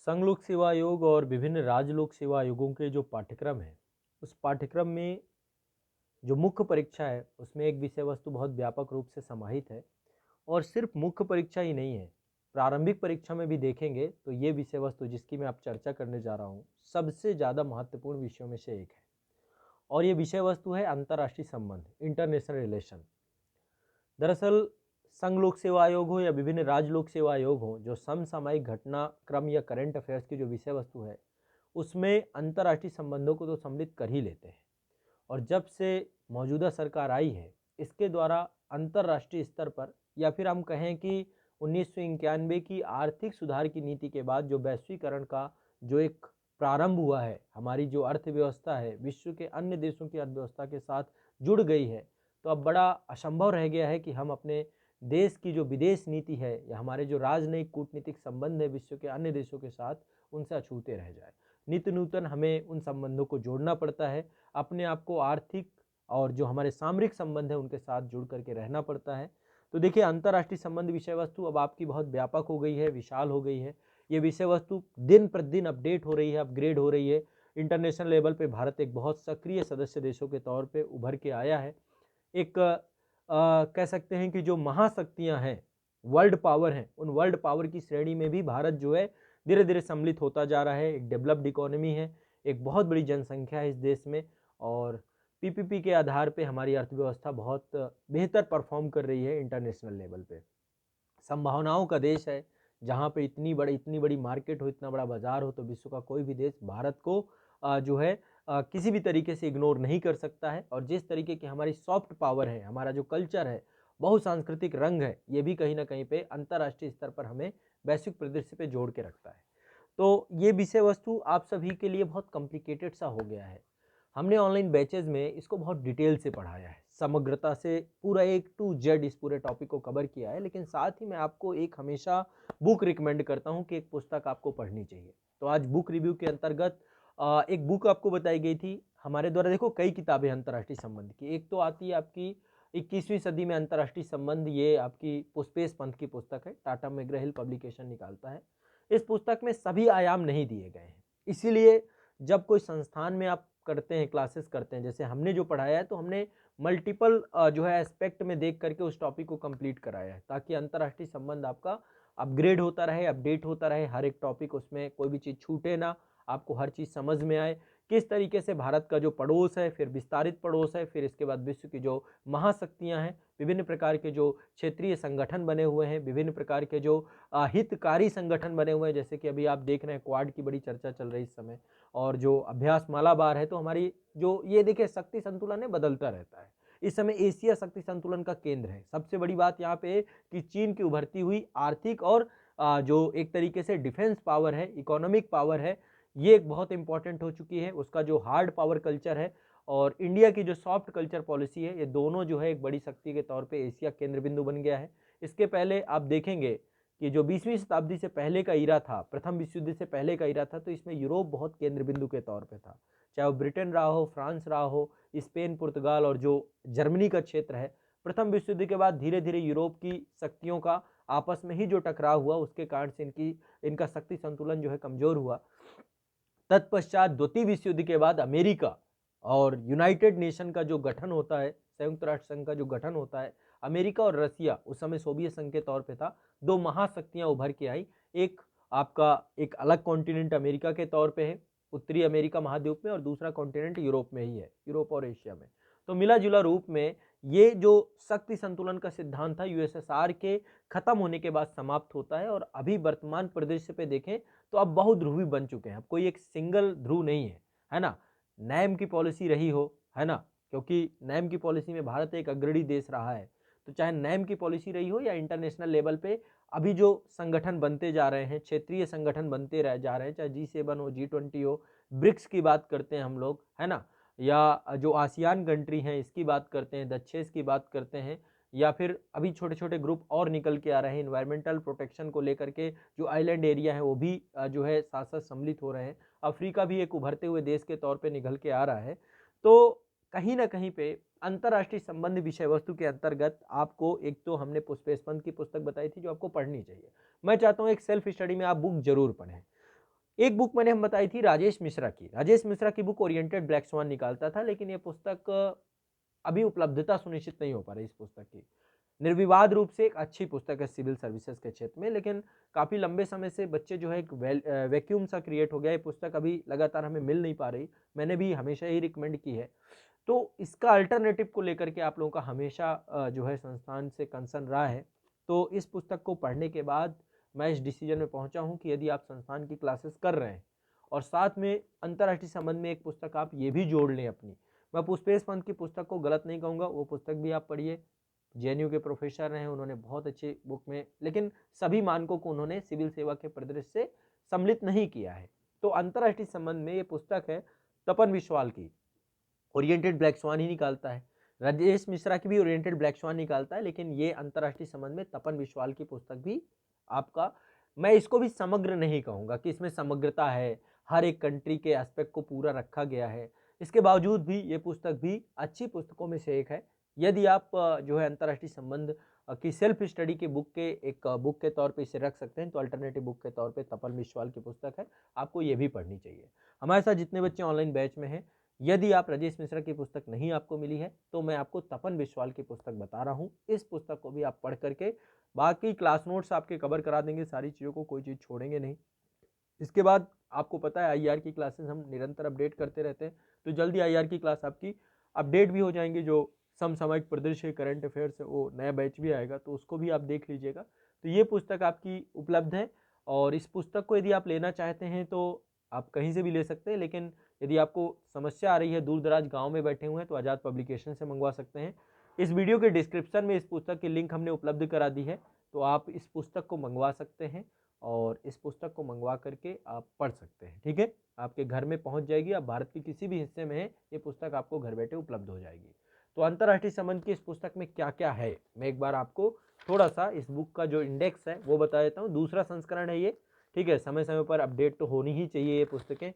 संघ लोक सेवा आयोग और विभिन्न राज्य लोक सेवा आयोगों के जो पाठ्यक्रम है, उस पाठ्यक्रम में जो मुख्य परीक्षा है उसमें एक विषय वस्तु बहुत व्यापक रूप से समाहित है। और सिर्फ मुख्य परीक्षा ही नहीं है, प्रारंभिक परीक्षा में भी देखेंगे तो ये विषय वस्तु जिसकी मैं आप चर्चा करने जा रहा हूँ सबसे ज़्यादा महत्वपूर्ण विषयों में से एक है। और ये विषय वस्तु है अंतर्राष्ट्रीय संबंध, इंटरनेशनल रिलेशन। दरअसल संघ लोक सेवा आयोग हो या विभिन्न राज्य लोक सेवा आयोग हो, जो समसामयिक घटनाक्रम या करंट अफेयर्स की जो विषय वस्तु है उसमें अंतर्राष्ट्रीय संबंधों को तो सम्मिलित कर ही लेते हैं। और जब से मौजूदा सरकार आई है, इसके द्वारा अंतर्राष्ट्रीय स्तर पर या फिर हम कहें कि 1991 की आर्थिक सुधार की नीति के बाद जो वैश्वीकरण का जो एक प्रारंभ हुआ है, हमारी जो अर्थव्यवस्था है विश्व के अन्य देशों की अर्थव्यवस्था के साथ जुड़ गई है। तो अब बड़ा असंभव रह गया है कि हम अपने देश की जो विदेश नीति है या हमारे जो राजनयिक कूटनीतिक संबंध है विश्व के अन्य देशों के साथ, उनसे अछूते रह जाए। नित्य नूतन हमें उन संबंधों को जोड़ना पड़ता है, अपने आप को आर्थिक और जो हमारे सामरिक संबंध है उनके साथ जुड़ करके रहना पड़ता है। तो देखिए, अंतर्राष्ट्रीय संबंध विषय वस्तु अब आपकी बहुत व्यापक हो गई है, विशाल हो गई है। ये विषय वस्तु दिन प्रतिदिन अपडेट हो रही है, अपग्रेड हो रही है। इंटरनेशनल लेवल पे भारत एक बहुत सक्रिय सदस्य देशों के तौर पे उभर के आया है। एक कह सकते हैं कि जो महाशक्तियां हैं, वर्ल्ड पावर हैं, उन वर्ल्ड पावर की श्रेणी में भी भारत जो है धीरे धीरे सम्मिलित होता जा रहा है। एक डेवलप्ड इकोनॉमी है, एक बहुत बड़ी जनसंख्या है इस देश में, और पीपीपी के आधार पे हमारी अर्थव्यवस्था बहुत बेहतर परफॉर्म कर रही है इंटरनेशनल लेवल पे। संभावनाओं का देश है, जहाँ पे इतनी बड़ी मार्केट हो, इतना बड़ा बाजार हो, तो विश्व का कोई भी देश भारत को जो है किसी भी तरीके से इग्नोर नहीं कर सकता है। और जिस तरीके की हमारी सॉफ्ट पावर है, हमारा जो कल्चर है, बहुसांस्कृतिक रंग है, ये भी कहीं ना कहीं पे अंतर्राष्ट्रीय स्तर पर हमें वैश्विक परिदृश्य पे जोड़ के रखता है। तो ये विषय वस्तु आप सभी के लिए बहुत कॉम्प्लिकेटेड सा हो गया है। हमने ऑनलाइन बैचेज में इसको बहुत डिटेल से पढ़ाया है, समग्रता से पूरा एक टू जेड इस पूरे टॉपिक को कवर किया है। लेकिन साथ ही मैं आपको एक हमेशा बुक रिकमेंड करता हूँ कि एक पुस्तक आपको पढ़नी चाहिए। तो आज बुक रिव्यू के अंतर्गत एक बुक आपको बताई गई थी हमारे द्वारा। देखो, कई किताबें अंतर्राष्ट्रीय संबंध की, एक तो आती है आपकी 21वीं सदी में अंतर्राष्ट्रीय संबंध, ये आपकी पुष्पेश पंत की पुस्तक है, टाटा मैग्रा-हिल पब्लिकेशन निकालता है। इस पुस्तक में सभी आयाम नहीं दिए गए हैं, इसीलिए जब कोई संस्थान में आप करते हैं, क्लासेस करते हैं, जैसे हमने जो पढ़ाया है, तो हमने मल्टीपल जो है एस्पेक्ट में देख करके उस टॉपिक को कंप्लीट कराया है, ताकि अंतर्राष्ट्रीय संबंध आपका अपग्रेड होता रहे, अपडेट होता रहे। हर एक टॉपिक, उसमें कोई भी चीज़ छूटे ना, आपको हर चीज़ समझ में आए। किस तरीके से भारत का जो पड़ोस है, फिर विस्तारित पड़ोस है, फिर इसके बाद विश्व की जो महाशक्तियाँ हैं, विभिन्न प्रकार के जो क्षेत्रीय संगठन बने हुए हैं, विभिन्न प्रकार के जो हितकारी संगठन बने हुए हैं, जैसे कि अभी आप देख रहे हैं क्वाड की बड़ी चर्चा चल रही है इस समय, और जो अभ्यास मालाबार है, तो हमारी जो ये देखिए शक्ति संतुलन है, बदलता रहता है। इस समय एशिया शक्ति संतुलन का केंद्र है। सबसे बड़ी बात यहाँ पे कि चीन की उभरती हुई आर्थिक और जो एक तरीके से डिफेंस पावर है, इकोनॉमिक पावर है, ये एक बहुत इंपॉर्टेंट हो चुकी है। उसका जो हार्ड पावर कल्चर है और इंडिया की जो सॉफ्ट कल्चर पॉलिसी है, ये दोनों जो है एक बड़ी शक्ति के तौर पे एशिया केंद्र बिंदु बन गया है। इसके पहले आप देखेंगे कि जो 20वीं शताब्दी से पहले का ईरा था, प्रथम विश्व युद्ध से पहले का ईरा था, तो इसमें यूरोप बहुत केंद्र बिंदु के तौर पे था। चाहे वो ब्रिटेन रहा हो, फ्रांस रहा हो, स्पेन, पुर्तगाल और जो जर्मनी का क्षेत्र है। प्रथम विश्व युद्ध के बाद धीरे धीरे यूरोप की शक्तियों का आपस में ही जो टकराव हुआ, उसके कारण से इनका शक्ति संतुलन जो है कमजोर हुआ। तत्पश्चात द्वितीय विश्व युद्ध के बाद अमेरिका और यूनाइटेड नेशन का जो गठन होता है, संयुक्त राष्ट्र संघ का जो गठन होता है, अमेरिका और रसिया, उस समय सोवियत संघ के तौर पे था, दो महाशक्तियां उभर के आई। एक आपका एक अलग कॉन्टिनेंट अमेरिका के तौर पे है, उत्तरी अमेरिका महाद्वीप में, और दूसरा कॉन्टिनेंट यूरोप में ही है, यूरोप और एशिया में। तो मिला जुला रूप में ये जो शक्ति संतुलन का सिद्धांत था, यूएसएसआर के खत्म होने के बाद समाप्त होता है। और अभी वर्तमान परिदृश्य पे देखें तो अब बहुध्रुवी बन चुके हैं, अब कोई एक सिंगल ध्रुव नहीं है ना। नैम की पॉलिसी रही हो, है ना, क्योंकि नैम की पॉलिसी में भारत एक अग्रणी देश रहा है। तो चाहे नैम की पॉलिसी रही हो या इंटरनेशनल लेवल पे अभी जो संगठन बनते जा रहे हैं, क्षेत्रीय संगठन बनते जा रहे हैं, चाहे G7 हो, G20 हो, ब्रिक्स की बात करते हैं हम लोग, है ना, या जो आसियान कंट्री हैं इसकी बात करते हैं, दक्षेस की बात करते हैं, या फिर अभी छोटे छोटे ग्रुप और निकल के आ रहे हैं इन्वायरमेंटल प्रोटेक्शन को लेकर के। जो आइलैंड एरिया है वो भी जो है साथ साथ सम्मिलित हो रहे हैं। अफ्रीका भी एक उभरते हुए देश के तौर पे निकल के आ रहा है। तो कहीं ना कहीं पे अंतर्राष्ट्रीय संबंध विषय वस्तु के अंतर्गत आपको, एक तो हमने पुष्पेश पंत की पुस्तक बताई थी जो आपको पढ़नी चाहिए। मैं चाहता हूँ एक सेल्फ स्टडी में आप बुक जरूर पढ़ें। एक बुक मैंने हम बताई थी राजेश मिश्रा की। राजेश मिश्रा की बुक ओरिएंटेड ब्लैक स्वान निकालता था, लेकिन ये पुस्तक अभी उपलब्धता सुनिश्चित नहीं हो पा रही इस पुस्तक की। निर्विवाद रूप से एक अच्छी पुस्तक है सिविल सर्विसेज के क्षेत्र में, लेकिन काफ़ी लंबे समय से बच्चे जो है एक वैक्यूम सा क्रिएट हो गया है। ये पुस्तक अभी लगातार हमें मिल नहीं पा रही, मैंने भी हमेशा ही रिकमेंड की है। तो इसका अल्टरनेटिव को लेकर के आप लोगों का हमेशा जो है संस्थान से कंसर्न रहा है। तो इस पुस्तक को पढ़ने के बाद मैं इस डिसीजन में पहुंचा हूं कि यदि आप संस्थान की क्लासेस कर रहे हैं और साथ में अंतर्राष्ट्रीय संबंध में एक पुस्तक आप ये भी जोड़ लें अपनी, मैं पुष्पेश पंत की पुस्तक को गलत नहीं कहूँगा, वो पुस्तक भी आप पढ़िए। जेएनयू के प्रोफेसर हैं, उन्होंने बहुत अच्छी बुक में, लेकिन सभी मानकों को उन्होंने सिविल सेवा के परिदृश्य से सम्मिलित नहीं किया है। तो अंतर्राष्ट्रीय संबंध में ये पुस्तक है तपन विश्वाल की, ओरिएंटेड ब्लैक स्वान ही निकालता है। राजेश मिश्रा की भी ओरिएंटेड ब्लैक स्वान निकालता है, लेकिन ये अंतर्राष्ट्रीय संबंध में तपन विश्वाल की पुस्तक भी आपका, मैं इसको भी समग्र नहीं कहूँगा कि इसमें समग्रता है, हर एक कंट्री के एस्पेक्ट को पूरा रखा गया है। इसके बावजूद भी ये पुस्तक भी अच्छी पुस्तकों में से एक है। यदि आप जो है अंतर्राष्ट्रीय संबंध की सेल्फ स्टडी के बुक के एक बुक के तौर पे इसे रख सकते हैं, तो अल्टरनेटिव बुक के तौर पे तपन विश्वाल की पुस्तक है, आपको ये भी पढ़नी चाहिए। हमारे साथ जितने बच्चे ऑनलाइन बैच में हैं, यदि आप राजेश मिश्रा की पुस्तक नहीं आपको मिली है, तो मैं आपको तपन विश्वाल की पुस्तक बता रहा हूँ। इस पुस्तक को भी आप पढ़ करके बाकी क्लास नोट्स आपके कवर करा देंगे, सारी चीज़ों को, कोई चीज़ छोड़ेंगे नहीं। इसके बाद आपको पता है आईआर की क्लासेस हम निरंतर अपडेट करते रहते हैं, तो जल्दी आईआर की क्लास आपकी अपडेट भी हो जाएंगी। जो समसामयिक परिदृश्य करंट अफेयर्स है, वो नया बैच भी आएगा, तो उसको भी आप देख लीजिएगा। तो ये पुस्तक आपकी उपलब्ध है, और इस पुस्तक को यदि आप लेना चाहते हैं तो आप कहीं से भी ले सकते हैं, लेकिन यदि आपको समस्या आ रही है, दूर दराज गाँव में बैठे हुए हैं, तो आज़ाद पब्लिकेशन से मंगवा सकते हैं। इस वीडियो के डिस्क्रिप्शन में इस पुस्तक की लिंक हमने उपलब्ध करा दी है, तो आप इस पुस्तक को मंगवा सकते हैं और इस पुस्तक को मंगवा करके आप पढ़ सकते हैं। ठीक है, आपके घर में पहुंच जाएगी। आप भारत के किसी भी हिस्से में हैं, ये पुस्तक आपको घर बैठे उपलब्ध हो जाएगी। तो अंतर्राष्ट्रीय संबंध की इस पुस्तक में क्या क्या है, मैं एक बार आपको थोड़ा सा इस बुक का जो इंडेक्स है वो बता देता हूँ। दूसरा संस्करण है ये, ठीक है, समय समय पर अपडेट तो होनी ही चाहिए ये पुस्तकें।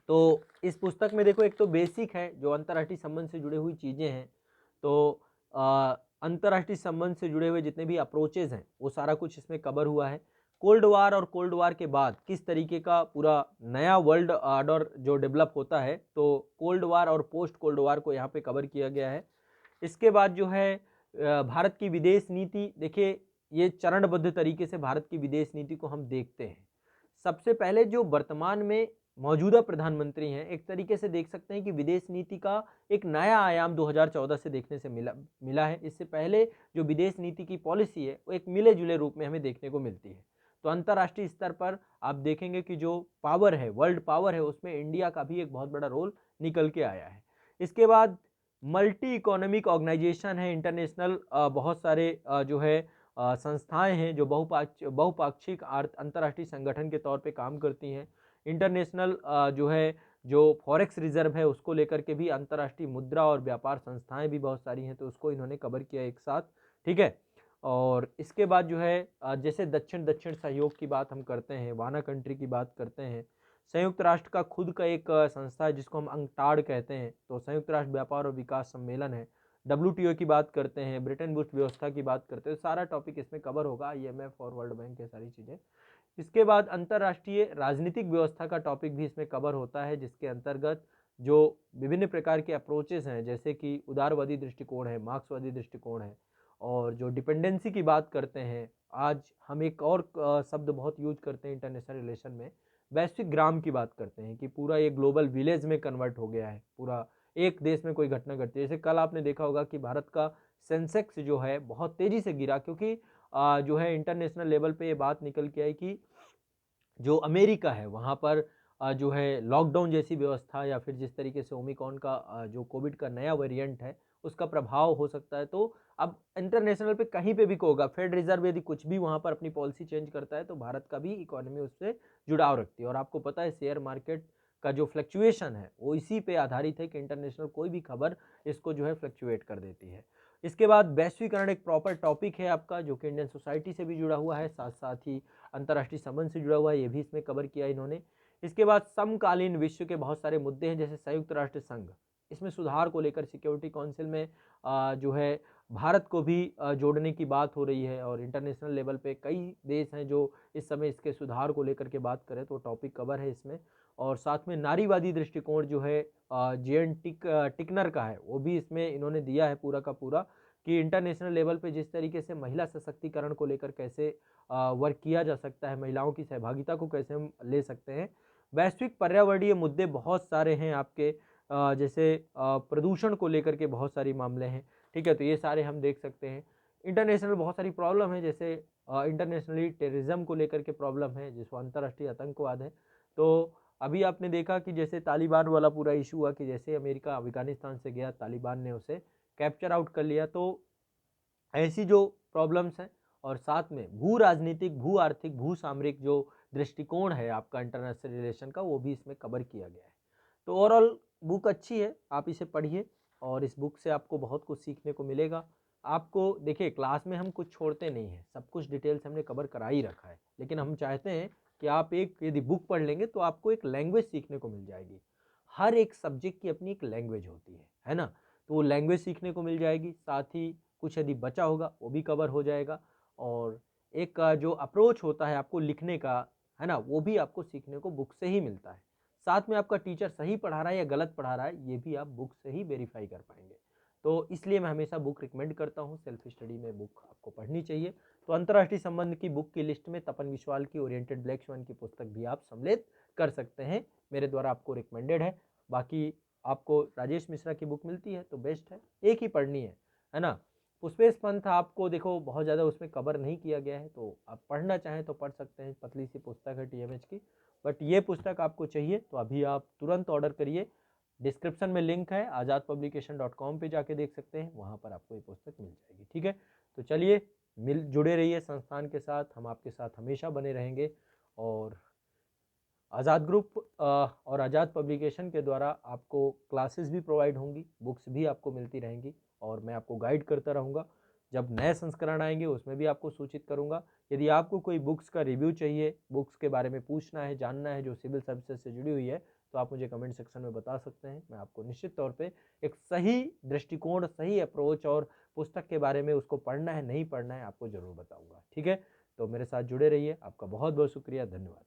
तो इस पुस्तक में देखो, एक तो बेसिक है जो अंतर्राष्ट्रीय संबंध से जुड़ी हुई चीज़ें हैं, तो अंतर्राष्ट्रीय संबंध से जुड़े हुए जितने भी अप्रोचेज हैं वो सारा कुछ इसमें कवर हुआ है। कोल्ड वार और कोल्ड वार के बाद किस तरीके का पूरा नया वर्ल्ड ऑर्डर जो डेवलप होता है, तो कोल्ड वार और पोस्ट कोल्ड वार को यहाँ पे कवर किया गया है। इसके बाद जो है भारत की विदेश नीति, देखिए ये चरणबद्ध तरीके से भारत की विदेश नीति को हम देखते हैं। सबसे पहले जो वर्तमान में मौजूदा प्रधानमंत्री हैं, एक तरीके से देख सकते हैं कि विदेश नीति का एक नया आयाम 2014 से देखने से मिला है। इससे पहले जो विदेश नीति की पॉलिसी है वो एक मिले जुले रूप में हमें देखने को मिलती है। तो अंतर्राष्ट्रीय स्तर पर आप देखेंगे कि जो पावर है, वर्ल्ड पावर है, उसमें इंडिया का भी एक बहुत बड़ा रोल निकल के आया है। इसके बाद मल्टी इकोनॉमिक ऑर्गेनाइजेशन है, इंटरनेशनल बहुत सारे जो है संस्थाएं हैं जो बहुपाक्षिक अंतर्राष्ट्रीय संगठन के तौर पे काम करती हैं। इंटरनेशनल जो है जो फॉरेक्स रिजर्व है उसको लेकर के भी अंतर्राष्ट्रीय मुद्रा और व्यापार संस्थाएं भी बहुत सारी हैं, तो उसको इन्होंने कवर किया एक साथ। ठीक है, और इसके बाद जो है जैसे दक्षिण दक्षिण सहयोग की बात हम करते हैं, वाना कंट्री की बात करते हैं, संयुक्त राष्ट्र का खुद का एक संस्था है जिसको हम अंकटाड कहते हैं, तो संयुक्त राष्ट्र व्यापार और विकास सम्मेलन है। WTO की बात करते हैं, ब्रिटेन वुड्स व्यवस्था की बात करते हैं, सारा टॉपिक इसमें कवर होगा, IMF और वर्ल्ड बैंक के सारी चीज़ें। इसके बाद अंतर्राष्ट्रीय राजनीतिक व्यवस्था का टॉपिक भी इसमें कवर होता है, जिसके अंतर्गत जो विभिन्न प्रकार के अप्रोचेस हैं, जैसे कि उदारवादी दृष्टिकोण है, मार्क्सवादी दृष्टिकोण है, और जो डिपेंडेंसी की बात करते हैं, आज हम एक और शब्द बहुत यूज करते हैं इंटरनेशनल रिलेशन में, वैश्विक ग्राम की बात करते हैं कि पूरा ये ग्लोबल विलेज में कन्वर्ट हो गया है। पूरा एक देश में कोई घटना घटती है, जैसे कल आपने देखा होगा कि भारत का सेंसेक्स जो है बहुत तेजी से गिरा, क्योंकि जो है इंटरनेशनल लेवल पे ये बात निकल के आई कि जो अमेरिका है वहाँ पर जो है लॉकडाउन जैसी व्यवस्था, या फिर जिस तरीके से ओमिक्रॉन का जो कोविड का नया वेरिएंट है उसका प्रभाव हो सकता है। तो अब इंटरनेशनल पे कहीं पे भी होगा, फेड रिजर्व यदि कुछ भी वहाँ पर अपनी पॉलिसी चेंज करता है तो भारत का भी इकोनॉमी उससे जुड़ाव रखती है। और आपको पता है शेयर मार्केट का जो फ्लक्चुएशन है वो इसी पे आधारित है कि इंटरनेशनल कोई भी खबर इसको जो है फ्लक्चुएट कर देती है। इसके बाद वैश्वीकरण एक प्रॉपर टॉपिक है आपका, जो कि इंडियन सोसाइटी से भी जुड़ा हुआ है, साथ साथ ही अंतर्राष्ट्रीय संबंध से जुड़ा हुआ है, ये भी इसमें कवर किया इन्होंने। इसके बाद समकालीन विश्व के बहुत सारे मुद्दे हैं, जैसे संयुक्त राष्ट्र संघ, इसमें सुधार को लेकर सिक्योरिटी काउंसिल में जो है भारत को भी जोड़ने की बात हो रही है और इंटरनेशनल लेवल पे कई देश हैं जो इस समय इसके सुधार को लेकर के बात करें तो टॉपिक कवर है इसमें। और साथ में नारीवादी दृष्टिकोण जो है जे.एन. टिकनर का है, वो भी इसमें इन्होंने दिया है पूरा का पूरा कि इंटरनेशनल लेवल पे जिस तरीके से महिला सशक्तिकरण को लेकर कैसे वर्क किया जा सकता है, महिलाओं की सहभागिता को कैसे हम ले सकते हैं। वैश्विक पर्यावरणीय मुद्दे बहुत सारे हैं आपके, जैसे प्रदूषण को लेकर के बहुत सारे मामले हैं, ठीक है, तो ये सारे हम देख सकते हैं। इंटरनेशनल बहुत सारी प्रॉब्लम है, जैसे इंटरनेशनली टेररिज्म को लेकर के प्रॉब्लम है, जिसको अंतर्राष्ट्रीय आतंकवाद है। तो अभी आपने देखा कि जैसे तालिबान वाला पूरा इशू हुआ कि जैसे अमेरिका अफगानिस्तान से गया, तालिबान ने उसे कैप्चर आउट कर लिया। तो ऐसी जो प्रॉब्लम्स हैं और साथ में भू राजनीतिक, भू आर्थिक, भू सामरिक जो दृष्टिकोण है आपका इंटरनेशनल रिलेशन का, वो भी इसमें कवर किया गया है। तो ओवरऑल बुक अच्छी है, आप इसे पढ़िए और इस बुक से आपको बहुत कुछ सीखने को मिलेगा। आपको देखिए, क्लास में हम कुछ छोड़ते नहीं हैं, सब कुछ डिटेल से हमने कवर करा ही रखा है, लेकिन हम चाहते हैं कि आप एक यदि बुक पढ़ लेंगे तो आपको एक लैंग्वेज सीखने को मिल जाएगी। हर एक सब्जेक्ट की अपनी एक लैंग्वेज होती है ना? तो वो लैंग्वेज सीखने को मिल जाएगी, साथ ही कुछ यदि बचा होगा वो भी कवर हो जाएगा। और एक जो अप्रोच होता है आपको लिखने का, है ना, वो भी आपको सीखने को बुक से ही मिलता है। साथ में आपका टीचर सही पढ़ा रहा है या गलत पढ़ा रहा है, ये भी आप बुक से ही वेरीफाई कर पाएंगे। तो इसलिए मैं हमेशा बुक रिकमेंड करता हूँ, सेल्फ स्टडी में बुक आपको पढ़नी चाहिए। तो अंतर्राष्ट्रीय संबंध की बुक की लिस्ट में तपन विश्वाल की ओरिएंटेड ब्लैक स्वान की पुस्तक भी आप सम्मिलित कर सकते हैं, मेरे द्वारा आपको रिकमेंडेड है। बाकी आपको राजेश मिश्रा की बुक मिलती है तो बेस्ट है, एक ही पढ़नी है ना। पुष्पेश पंथ आपको देखो बहुत ज़्यादा उसमें कवर नहीं किया गया है, तो आप पढ़ना चाहें तो पढ़ सकते हैं, पतली सी पुस्तक है टीएमएच की। बट ये पुस्तक आपको चाहिए तो अभी आप तुरंत ऑर्डर करिए, डिस्क्रिप्शन में लिंक है, आज़ादpublication.com पे जाके देख सकते हैं, वहाँ पर आपको ये पुस्तक मिल जाएगी, ठीक है। तो चलिए, मिल जुड़े रहिए संस्थान के साथ, हम आपके साथ हमेशा बने रहेंगे। और आज़ाद ग्रुप और आज़ाद पब्लिकेशन के द्वारा आपको क्लासेस भी प्रोवाइड होंगी, बुक्स भी आपको मिलती रहेंगी और मैं आपको गाइड करता रहूँगा। जब नए संस्करण आएंगे उसमें भी आपको सूचित करूँगा। यदि आपको कोई बुक्स का रिव्यू चाहिए, बुक्स के बारे में पूछना है, जानना है जो सिविल सर्विसेज से जुड़ी हुई है, तो आप मुझे कमेंट सेक्शन में बता सकते हैं। मैं आपको निश्चित तौर पे एक सही दृष्टिकोण, सही अप्रोच और पुस्तक के बारे में उसको पढ़ना है नहीं पढ़ना है आपको ज़रूर बताऊँगा, ठीक है। तो मेरे साथ जुड़े रहिए, आपका बहुत बहुत शुक्रिया, धन्यवाद।